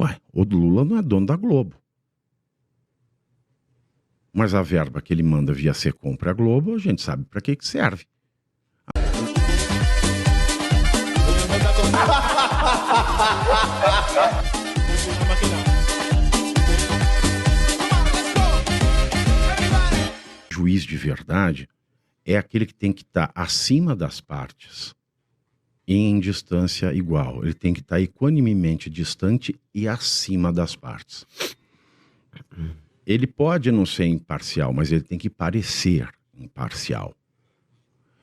Ué, o Lula não é dono da Globo. Mas a verba que ele manda via Secom para a Globo, a gente sabe para que serve. Juiz de verdade é aquele que tem que estar acima das partes e em distância igual. Ele tem que estar equanimemente distante e acima das partes. Ele pode não ser imparcial, mas ele tem que parecer imparcial.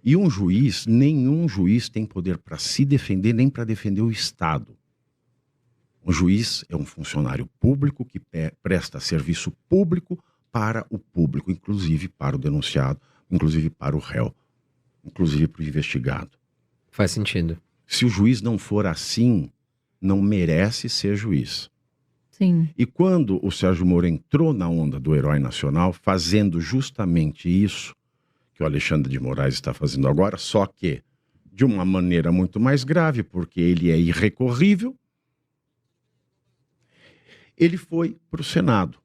E um juiz, nenhum juiz tem poder para se defender nem para defender o Estado. Um juiz é um funcionário público que presta serviço público para o público, inclusive para o denunciado, inclusive para o réu, inclusive para o investigado. Faz sentido. Se o juiz não for assim, não merece ser juiz. Sim. E quando o Sérgio Moro entrou na onda do herói nacional, fazendo justamente isso que o Alexandre de Moraes está fazendo agora, só que de uma maneira muito mais grave, porque ele é irrecorrível, ele foi para o Senado.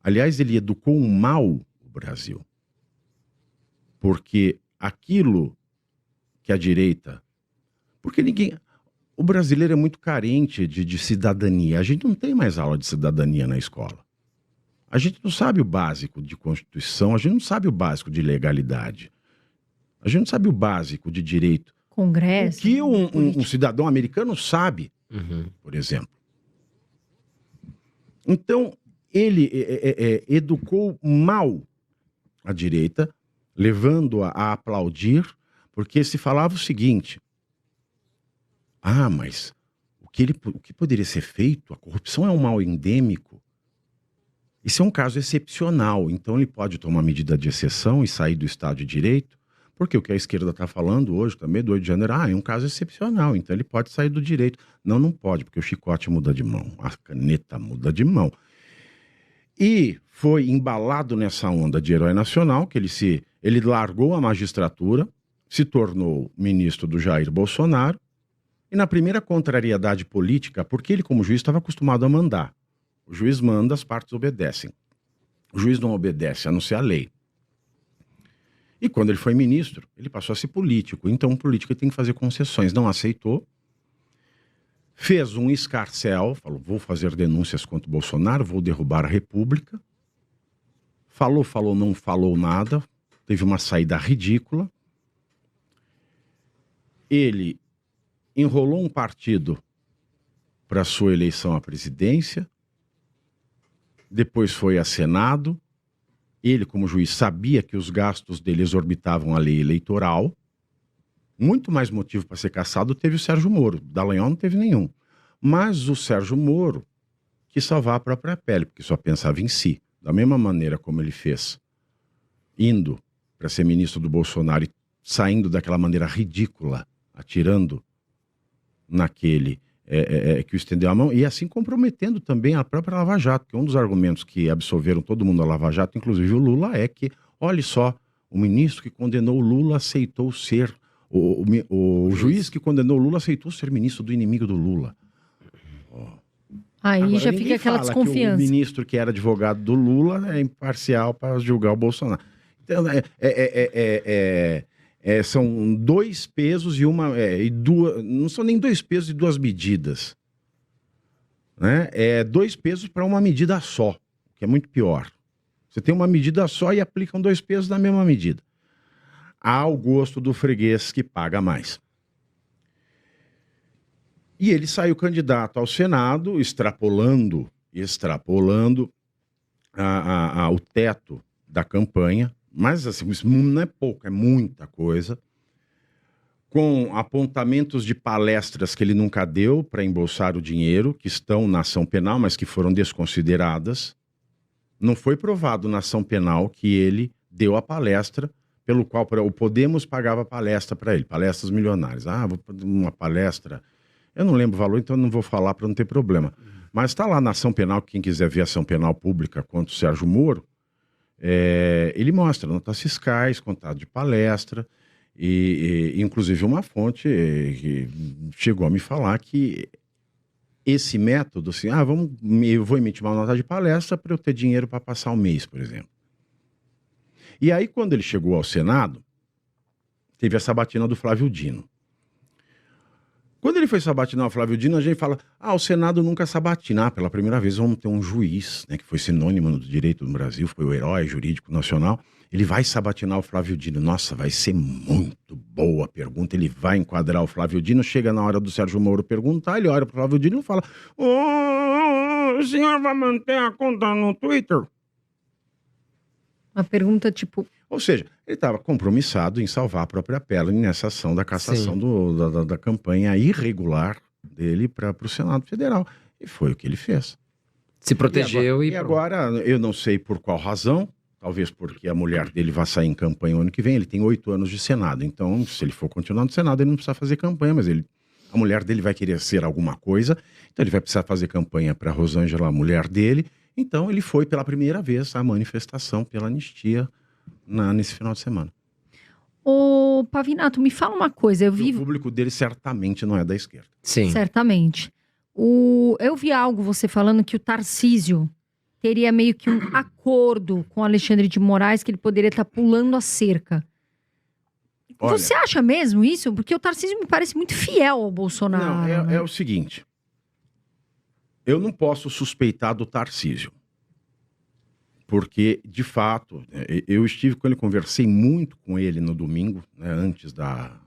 Aliás, ele educou mal o Brasil. Porque aquilo que a direita... Porque ninguém... O brasileiro é muito carente de cidadania. A gente não tem mais aula de cidadania na escola. A gente não sabe o básico de Constituição, a gente não sabe o básico de legalidade. A gente não sabe o básico de direito. Congresso. O que um cidadão americano sabe, por exemplo. Então, ele educou mal a direita, levando-a a aplaudir, porque se falava o seguinte: ah, mas o que poderia ser feito? A corrupção é um mal endêmico. Isso é um caso excepcional, então ele pode tomar medida de exceção e sair do Estado de Direito, porque o que a esquerda está falando hoje também, do 8 de janeiro, é um caso excepcional, então ele pode sair do direito. Não, não pode, porque o chicote muda de mão, a caneta muda de mão. E foi embalado nessa onda de herói nacional, que ele largou a magistratura, se tornou ministro do Jair Bolsonaro, e na primeira contrariedade política, porque ele como juiz estava acostumado a mandar. O juiz manda, as partes obedecem. O juiz não obedece, a não ser a lei. E quando ele foi ministro, ele passou a ser político. Então o político tem que fazer concessões. Não aceitou. Fez um escarcéu, falou, vou fazer denúncias contra o Bolsonaro, vou derrubar a República. Falou, não falou nada. Teve uma saída ridícula. Ele enrolou um partido para sua eleição à presidência. Depois foi a Senado. Ele, como juiz, sabia que os gastos dele exorbitavam a lei eleitoral. Muito mais motivo para ser cassado teve o Sérgio Moro. Dallagnol não teve nenhum. Mas o Sérgio Moro quis salvar a própria pele, porque só pensava em si. Da mesma maneira como ele fez, indo para ser ministro do Bolsonaro e saindo daquela maneira ridícula, atirando naquele que o estendeu a mão, e assim comprometendo também a própria Lava Jato, que um dos argumentos que absolveram todo mundo a Lava Jato, inclusive o Lula, é que, olha só, o ministro que condenou o Lula aceitou ser, o juiz que condenou o Lula aceitou ser ministro do inimigo do Lula. Aí Agora, já fica aquela desconfiança. Que o ministro que era advogado do Lula é imparcial para julgar o Bolsonaro. Então, são dois pesos e duas... Não são nem dois pesos e duas medidas. Né? É dois pesos para uma medida só, que é muito pior. Você tem uma medida só e aplicam dois pesos na mesma medida. Ao gosto do freguês que paga mais. E ele saiu candidato ao Senado, extrapolando o teto da campanha. Mas assim, isso não é pouco, é muita coisa. Com apontamentos de palestras que ele nunca deu para embolsar o dinheiro, que estão na ação penal, mas que foram desconsideradas. Não foi provado na ação penal que ele deu a palestra, pelo qual o Podemos pagava palestra para ele, palestras milionárias. Vou fazer uma palestra... Eu não lembro o valor, então não vou falar para não ter problema. Mas está lá na ação penal, quem quiser ver a ação penal pública contra o Sérgio Moro, ele mostra notas fiscais, contato de palestra, e inclusive uma fonte que chegou a me falar que esse método, assim, eu vou emitir uma nota de palestra para eu ter dinheiro para passar o mês, por exemplo. E aí, quando ele chegou ao Senado, teve a sabatina do Flávio Dino. Quando ele foi sabatinar o Flávio Dino, a gente fala, o Senado nunca sabatina. Pela primeira vez vamos ter um juiz, né, que foi sinônimo do direito no Brasil, foi o herói jurídico nacional. Ele vai sabatinar o Flávio Dino. Nossa, vai ser muito boa a pergunta. Ele vai enquadrar o Flávio Dino, chega na hora do Sérgio Moro perguntar, ele olha para o Flávio Dino e fala, o senhor vai manter a conta no Twitter? Uma pergunta tipo... Ou seja, ele estava compromissado em salvar a própria pele nessa ação da cassação da campanha irregular dele para o Senado Federal. E foi o que ele fez. Se protegeu e agora, eu não sei por qual razão, talvez porque a mulher dele vai sair em campanha o ano que vem, ele tem 8 anos de Senado, então se ele for continuar no Senado, ele não precisa fazer campanha, mas a mulher dele vai querer ser alguma coisa, então ele vai precisar fazer campanha para Rosângela, a mulher dele, então ele foi pela primeira vez à manifestação pela anistia nesse final de semana. Ô, Pavinato, me fala uma coisa. O público dele certamente não é da esquerda. Sim. Certamente. Eu vi algo você falando que o Tarcísio teria meio que um acordo com o Alexandre de Moraes, que ele poderia estar pulando a cerca. Olha, você acha mesmo isso? Porque o Tarcísio me parece muito fiel ao Bolsonaro. Não, né? é o seguinte. Eu não posso suspeitar do Tarcísio. Porque, de fato, eu estive com ele, conversei muito com ele no domingo, né, antes da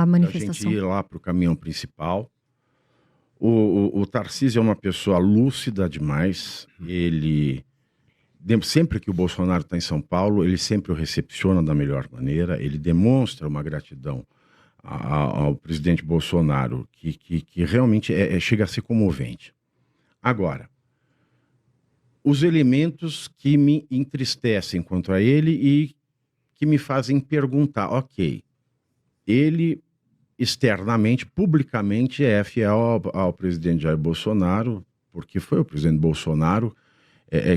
manifestação. Da gente ir lá para o caminhão principal. O Tarcísio é uma pessoa lúcida demais. Ele, sempre que o Bolsonaro está em São Paulo, ele sempre o recepciona da melhor maneira. Ele demonstra uma gratidão ao presidente Bolsonaro que realmente chega a ser comovente. Agora, os elementos que me entristecem quanto a ele e que me fazem perguntar, ok, ele externamente, publicamente é fiel ao presidente Jair Bolsonaro, porque foi o presidente Bolsonaro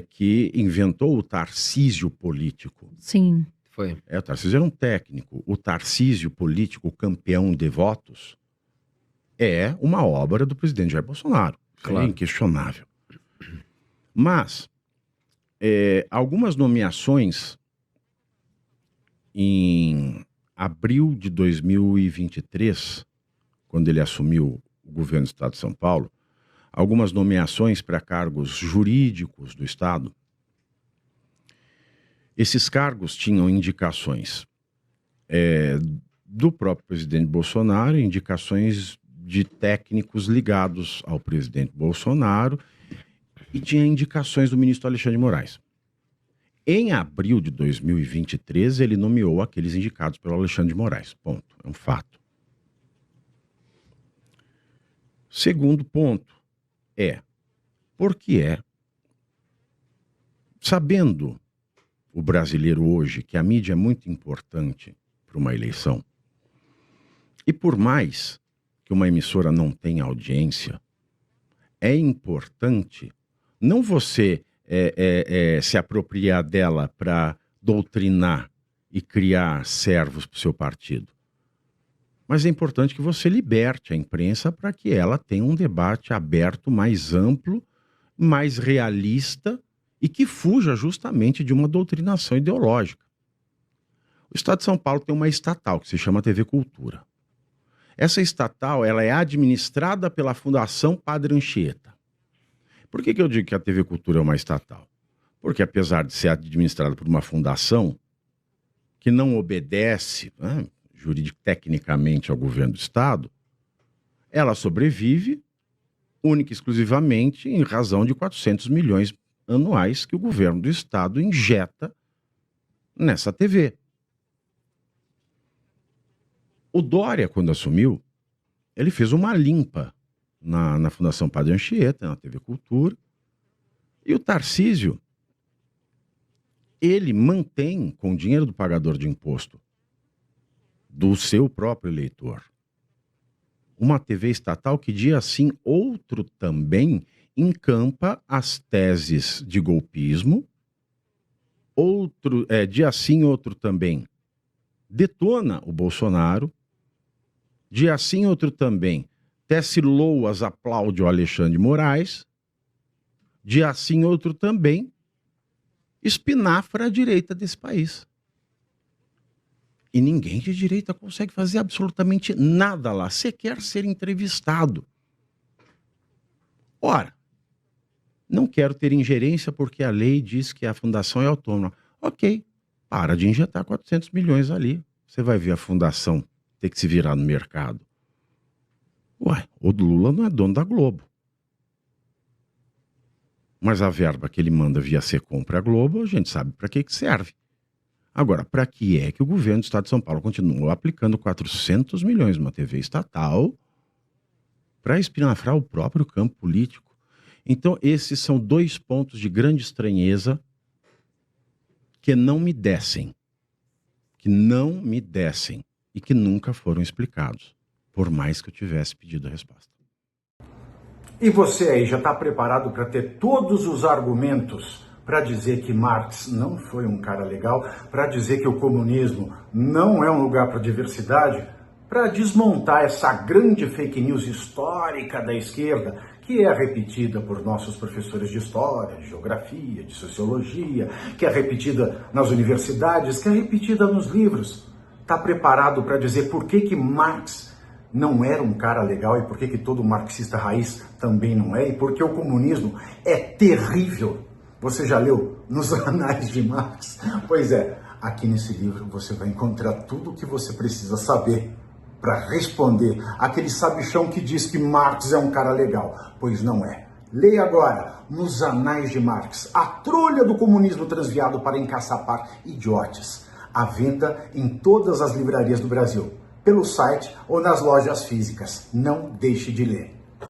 que inventou o Tarcísio político. Sim. Foi. O Tarcísio era um técnico. O Tarcísio político, campeão de votos, é uma obra do presidente Jair Bolsonaro. Claro. É inquestionável. Mas, algumas nomeações em abril de 2023, quando ele assumiu o governo do Estado de São Paulo, algumas nomeações para cargos jurídicos do Estado, esses cargos tinham indicações do próprio presidente Bolsonaro, indicações de técnicos ligados ao presidente Bolsonaro, e tinha indicações do ministro Alexandre de Moraes. Em abril de 2023, ele nomeou aqueles indicados pelo Alexandre de Moraes. Ponto. É um fato. Segundo ponto por que sabendo o brasileiro hoje que a mídia é muito importante para uma eleição, e por mais que uma emissora não tenha audiência, é importante não você se apropriar dela para doutrinar e criar servos para o seu partido. Mas é importante que você liberte a imprensa para que ela tenha um debate aberto, mais amplo, mais realista e que fuja justamente de uma doutrinação ideológica. O Estado de São Paulo tem uma estatal que se chama TV Cultura. Essa estatal ela é administrada pela Fundação Padre Anchieta. Por que eu digo que a TV Cultura é uma estatal? Porque apesar de ser administrada por uma fundação que não obedece tecnicamente ao governo do Estado, ela sobrevive única e exclusivamente em razão de 400 milhões anuais que o governo do Estado injeta nessa TV. O Dória, quando assumiu, ele fez uma limpa na Fundação Padre Anchieta, na TV Cultura. E o Tarcísio, ele mantém, com o dinheiro do pagador de imposto, do seu próprio eleitor, uma TV estatal que, dia sim, outro também encampa as teses de golpismo, dia sim, outro também detona o Bolsonaro, dia sim, outro também Tece Loas aplaude o Alexandre de Moraes. Dia sim, outro também. Espinafra a direita desse país. E ninguém de direita consegue fazer absolutamente nada lá, sequer ser entrevistado. Ora, não quero ter ingerência porque a lei diz que a fundação é autônoma. Ok, para de injetar 400 milhões ali. Você vai ver a fundação ter que se virar no mercado. Ué, o Lula não é dono da Globo. Mas a verba que ele manda via Secom para a Globo, a gente sabe para que serve. Agora, para que é que o governo do Estado de São Paulo continua aplicando 400 milhões numa TV estatal para espinafrar o próprio campo político? Então, esses são dois pontos de grande estranheza que não me descem. E que nunca foram explicados, por mais que eu tivesse pedido a resposta. E você aí já está preparado para ter todos os argumentos para dizer que Marx não foi um cara legal, para dizer que o comunismo não é um lugar para diversidade, para desmontar essa grande fake news histórica da esquerda, que é repetida por nossos professores de história, de geografia, de sociologia, que é repetida nas universidades, que é repetida nos livros. Está preparado para dizer por que Marx não era um cara legal e por que todo marxista raiz também não é, e porque o comunismo é terrível? Você já leu Nos Anais de Marx? Pois é, aqui nesse livro você vai encontrar tudo o que você precisa saber para responder aquele sabichão que diz que Marx é um cara legal. Pois não é. Leia agora Nos Anais de Marx, a trolha do comunismo transviado para encaçapar idiotes. À venda em todas as livrarias do Brasil, pelo site ou nas lojas físicas. Não deixe de ler.